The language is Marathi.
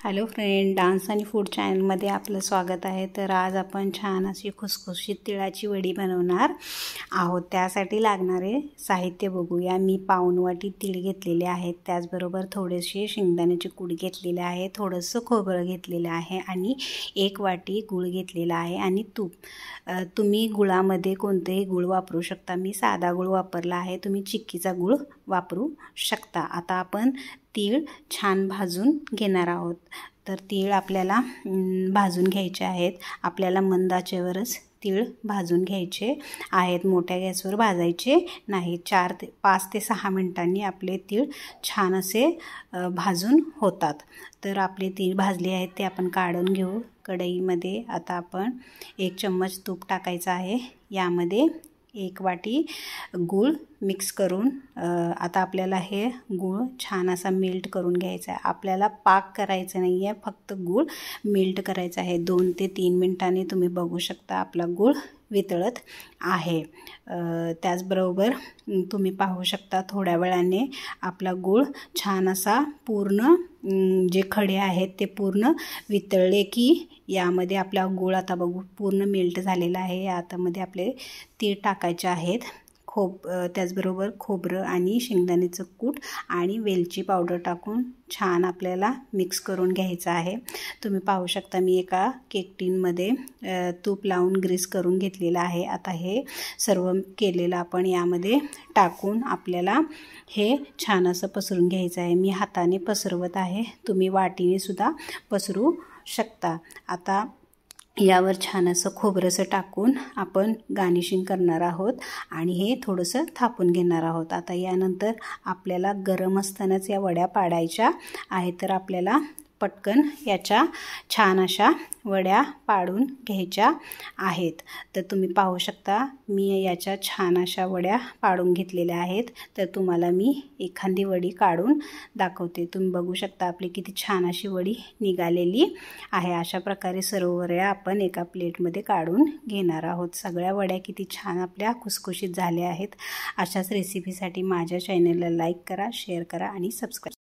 हॅलो फ्रेंड, डान्स आणि फूड चॅनलमध्ये आपलं स्वागत आहे। तर आज आपण छान अशी खुसखुशीत तिळाची वडी बनवणार आहोत। त्यासाठी लागणारे साहित्य बघूया। मी पाऊण वाटी तीळ घेतलेले आहेत, त्याचबरोबर थोडेसे शेंगदाण्याचे कूट घेतलेले आहे, थोडंसं खोबरं घेतलेलं आहे आणि 1 वाटी गूळ घेतलेला आहे आणि तूप। तुम्ही गुळामध्ये कोणतेही गूळ वापरू शकता। मी साधा गूळ वापरला आहे, तुम्ही चिक्कीचा गूळ वापरू शकता। आता आपण तीळ छान भाजून घेणार आहोत। तर तीळ आपल्याला भाजून घ्यायचे आहेत। आपल्याला मंद आचेवरच तीळ भाजून घ्यायचे आहेत, मोठ्या गॅसवर भाजायचे नाही। 5 ते 6 मिनिटांनी आपले तीळ छान असे भाजून होतात। तर आपले तीळ भाजले आहेत ते आपण काढून घेऊ कढईमध्ये। आता आपण 1 चम्मच तूप टाकायचं आहे। यामध्ये 1 वाटी गूळ मिक्स करून आता आपल्याला हे गूळ छान असा मेल्ट करून घ्यायचा आहे। आपल्याला पाक करायचा नाही आहे, फक्त गूळ मेल्ट करायचा आहे। 2 ते 3 मिनिटांनी तुम्ही बघू शकता आपला गूळ वितळत आहे। त्याचबरोबर तुम्ही पाहू शकता थोड्या वेळाने आपला गूळ छान असा पूर्ण जे खडे आहेत ते पूर्ण वितळले की यामध्ये आपला गूळ आता बघू पूर्ण मेल्ट झालेला आहे। यामध्ये आपले तीळ टाकायचे आहेत, त्याचबरोबर खोबरं आणि शेंगदाण्याचं कूट आणि वेलची पावडर टाकून छान आपल्याला मिक्स करून घ्यायचं आहे। तुम्ही पाहू शकता मी एका केक टिनमध्ये तूप लावून ग्रीस करून घेतलेलं आहे। आता हे सर्व केलेलं आपण यामध्ये टाकून आपल्याला हे छान असं पसरून घ्यायचं आहे। मी हाताने पसरवत आहे, तुम्ही वाटीने सुद्धा पसरू शकता। आता यावर छान असं खोबरंसं टाकून आपण गार्निशिंग करणार आहोत आणि हे थोडंसं थापून घेणार आहोत। आता यानंतर आपल्याला गरम असतानाच या वड्या पाडायच्या आहेत। तर आपल्याला पटकन याच्या छान अशा वड्या पाडून घ्यायच्या आहेत। तर तुम्ही पाहू शकता मी याच्या छान अशा वड्या पाडून घेतलेल्या आहेत। तर तुम्हाला मी एखादी वडी काढून दाखवते। तुम्ही बघू शकता आपली किती छान अशी वडी निघालेली आहे। अशा प्रकारे सर्व वड्या आपण एका प्लेटमध्ये काढून घेणार आहोत। सगळ्या वड्या किती छान आपल्या खुसखुशीत झाल्या आहेत। अशाच रेसिपीसाठी माझ्या चॅनलला लाईक करा, शेअर करा आणि सबस्क्राईब